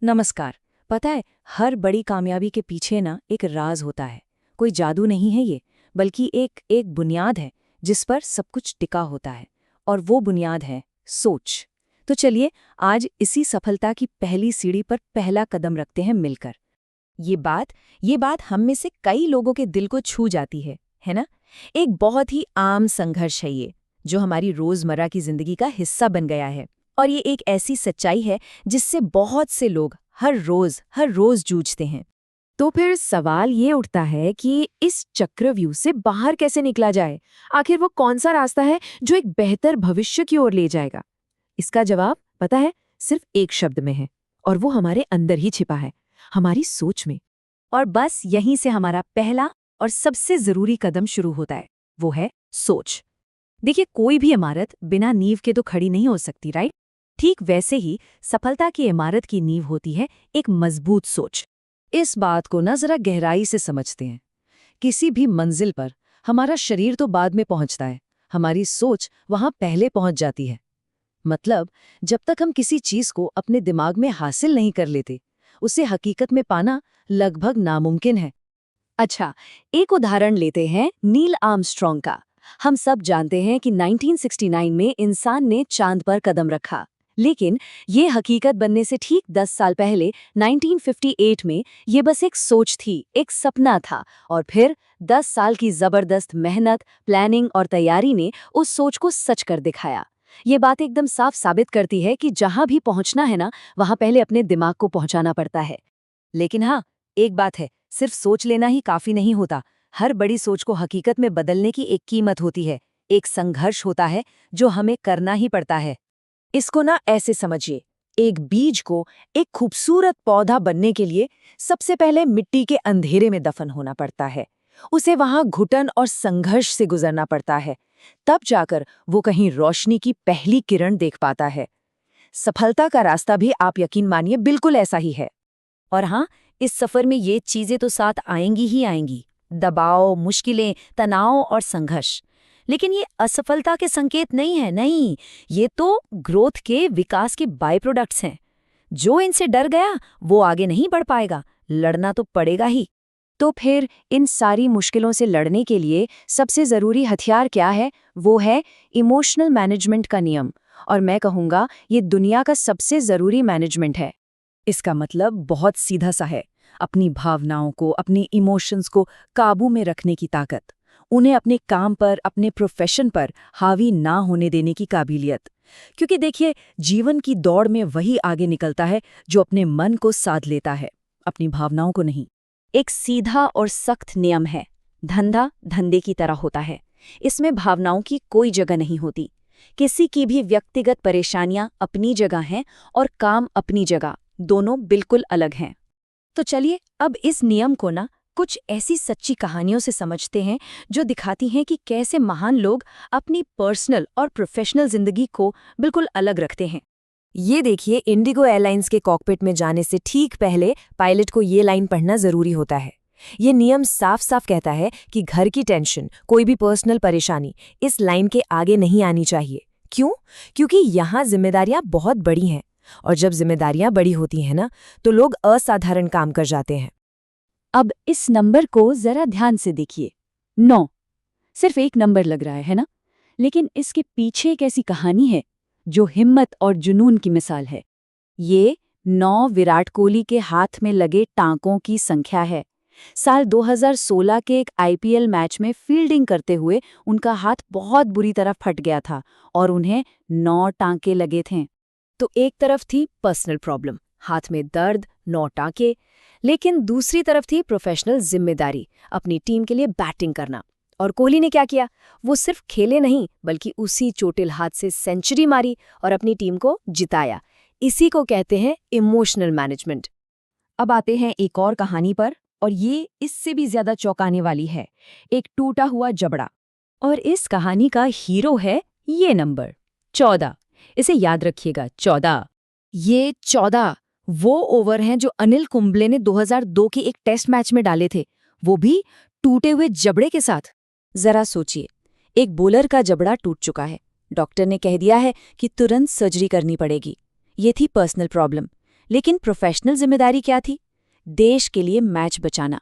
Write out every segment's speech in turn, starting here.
नमस्कार। पता है, हर बड़ी कामयाबी के पीछे ना एक राज होता है। कोई जादू नहीं है ये, बल्कि एक बुनियाद है जिस पर सब कुछ टिका होता है। और वो बुनियाद है सोच। तो चलिए आज इसी सफलता की पहली सीढ़ी पर पहला कदम रखते हैं मिलकर। ये बात हम में से कई लोगों के दिल को छू जाती है ना? एक बहुत ही आम संघर्ष है ये, जो हमारी रोजमर्रा की जिंदगी का हिस्सा बन गया है। और ये एक ऐसी सच्चाई है जिससे बहुत से लोग हर रोज जूझते हैं। तो फिर सवाल ये उठता है कि इस चक्रव्यूह से बाहर कैसे निकला जाए? आखिर वो कौन सा रास्ता है जो एक बेहतर भविष्य की ओर ले जाएगा? इसका जवाब पता है, सिर्फ एक शब्द में है, और वो हमारे अंदर ही छिपा है, हमारी सोच में। और बस यहीं से हमारा पहला और सबसे जरूरी कदम शुरू होता है, वो है सोच। देखिए, कोई भी इमारत बिना नींव के तो खड़ी नहीं हो सकती, राइट? ठीक वैसे ही सफलता की इमारत की नींव होती है एक मजबूत सोच। इस बात को ना जरा गहराई से समझते हैं। किसी भी मंजिल पर हमारा शरीर तो बाद में पहुंचता है, हमारी सोच वहां पहले पहुंच जाती है। मतलब, जब तक हम किसी चीज को अपने दिमाग में हासिल नहीं कर लेते, उसे हकीकत में पाना लगभग नामुमकिन है। अच्छा, एक उदाहरण लेते हैं नील आर्मस्ट्रॉन्ग का। हम सब जानते हैं कि 1969 में इंसान ने चांद पर कदम रखा, लेकिन ये हकीकत बनने से ठीक 10 साल पहले 1958 में ये बस एक सोच थी, एक सपना था। और फिर 10 साल की जबरदस्त मेहनत, प्लानिंग और तैयारी ने उस सोच को सच कर दिखाया। ये बात एकदम साफ साबित करती है कि जहां भी पहुंचना है ना, वहां पहले अपने दिमाग को पहुंचाना पड़ता है। लेकिन हाँ, एक बात है, सिर्फ सोच लेना ही काफी नहीं होता। हर बड़ी सोच को हकीकत में बदलने की एक कीमत होती है, एक संघर्ष होता है जो हमें करना ही पड़ता है। इसको ना ऐसे समझिए, एक बीज को एक खूबसूरत पौधा बनने के लिए सबसे पहले मिट्टी के अंधेरे में दफन होना पड़ता है। उसे वहां घुटन और संघर्ष से गुजरना पड़ता है, तब जाकर वो कहीं रोशनी की पहली किरण देख पाता है। सफलता का रास्ता भी, आप यकीन मानिए, बिल्कुल ऐसा ही है। और हाँ, इस सफर में ये चीजें तो साथ आएंगी ही आएंगी, दबाव, मुश्किलें, तनाव और संघर्ष। लेकिन ये असफलता के संकेत नहीं है, नहीं, ये तो ग्रोथ के, विकास के बाय प्रोडक्ट्स हैं। जो इनसे डर गया वो आगे नहीं बढ़ पाएगा, लड़ना तो पड़ेगा ही। तो फिर इन सारी मुश्किलों से लड़ने के लिए सबसे जरूरी हथियार क्या है? वो है इमोशनल मैनेजमेंट का नियम। और मैं कहूँगा ये दुनिया का सबसे जरूरी मैनेजमेंट है। इसका मतलब बहुत सीधा सा है, अपनी भावनाओं को, अपनी इमोशंस को काबू में रखने की ताकत, उन्हें अपने काम पर, अपने प्रोफेशन पर हावी ना होने देने की काबिलियत। क्योंकि देखिए, जीवन की दौड़ में वही आगे निकलता है जो अपने मन को साध लेता है, अपनी भावनाओं को नहीं। एक सीधा और सख्त नियम है, धंधा धंधे की तरह होता है। इसमें भावनाओं की कोई जगह नहीं होती। किसी की भी व्यक्तिगत परेशानियां अपनी जगह हैं और काम अपनी जगह, दोनों बिल्कुल अलग हैं। तो चलिए अब इस नियम को ना कुछ ऐसी सच्ची कहानियों से समझते हैं जो दिखाती हैं कि कैसे महान लोग अपनी पर्सनल और प्रोफेशनल जिंदगी को बिल्कुल अलग रखते हैं। ये देखिए, इंडिगो एयरलाइंस के कॉकपिट में जाने से ठीक पहले पायलट को ये लाइन पढ़ना जरूरी होता है। ये नियम साफ साफ कहता है कि घर की टेंशन, कोई भी पर्सनल परेशानी इस लाइन के आगे नहीं आनी चाहिए। क्यों? क्योंकि यहाँ जिम्मेदारियां बहुत बड़ी हैं, और जब जिम्मेदारियां बड़ी होती हैं ना, तो लोग असाधारण काम कर जाते हैं। अब इस नंबर को जरा ध्यान से देखिए, 9। सिर्फ एक नंबर लग रहा है ना? लेकिन इसके पीछे एक ऐसी कहानी है जो हिम्मत और जुनून की मिसाल है। ये 9 विराट कोहली के हाथ में लगे टांकों की संख्या है। साल 2016 के एक आईपीएल मैच में फील्डिंग करते हुए उनका हाथ बहुत बुरी तरह फट गया था और उन्हें 9 टांके लगे थे। तो एक तरफ थी पर्सनल प्रॉब्लम, हाथ में दर्द, 9 टांके, लेकिन दूसरी तरफ थी प्रोफेशनल जिम्मेदारी, अपनी टीम के लिए बैटिंग करना। और कोहली ने क्या किया? वो सिर्फ खेले नहीं, बल्कि उसी चोटिल हाथ से सेंचुरी मारी और अपनी टीम को जिताया। इसी को कहते हैं इमोशनल मैनेजमेंट। अब आते हैं एक और कहानी पर, और ये इससे भी ज्यादा चौंकाने वाली है, एक टूटा हुआ जबड़ा। और इस कहानी का हीरो है ये नंबर 14। इसे याद रखिएगा, 14। ये 14 वो ओवर हैं जो अनिल कुंबले ने 2002 के एक टेस्ट मैच में डाले थे, वो भी टूटे हुए जबड़े के साथ। जरा सोचिए, एक बॉलर का जबड़ा टूट चुका है, डॉक्टर ने कह दिया है कि तुरंत सर्जरी करनी पड़ेगी। ये थी पर्सनल प्रॉब्लम। लेकिन प्रोफेशनल जिम्मेदारी क्या थी? देश के लिए मैच बचाना।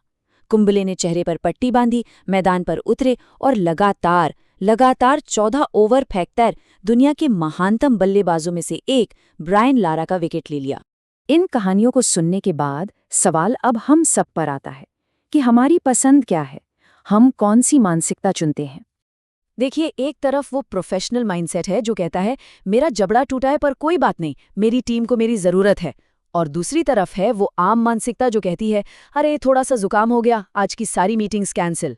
कुंबले ने चेहरे पर पट्टी बांधी, मैदान पर उतरे और लगातार 14 ओवर फेंककर दुनिया के महानतम बल्लेबाजों में से एक ब्रायन लारा का विकेट ले लिया। इन कहानियों को सुनने के बाद सवाल अब हम सब पर आता है कि हमारी पसंद क्या है, हम कौन सी मानसिकता चुनते हैं। देखिए, एक तरफ वो प्रोफेशनल माइंडसेट है जो कहता है मेरा जबड़ा टूटा है पर कोई बात नहीं, मेरी टीम को मेरी ज़रूरत है। और दूसरी तरफ है वो आम मानसिकता जो कहती है अरे थोड़ा सा जुकाम हो गया, आज की सारी मीटिंग्स कैंसिल।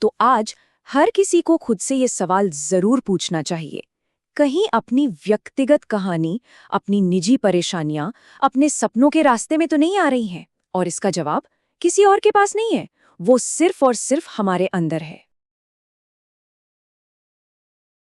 तो आज हर किसी को खुद से ये सवाल ज़रूर पूछना चाहिए, कहीं अपनी व्यक्तिगत कहानी, अपनी निजी परेशानियां अपने सपनों के रास्ते में तो नहीं आ रही हैं? और इसका जवाब किसी और के पास नहीं है, वो सिर्फ और सिर्फ हमारे अंदर है।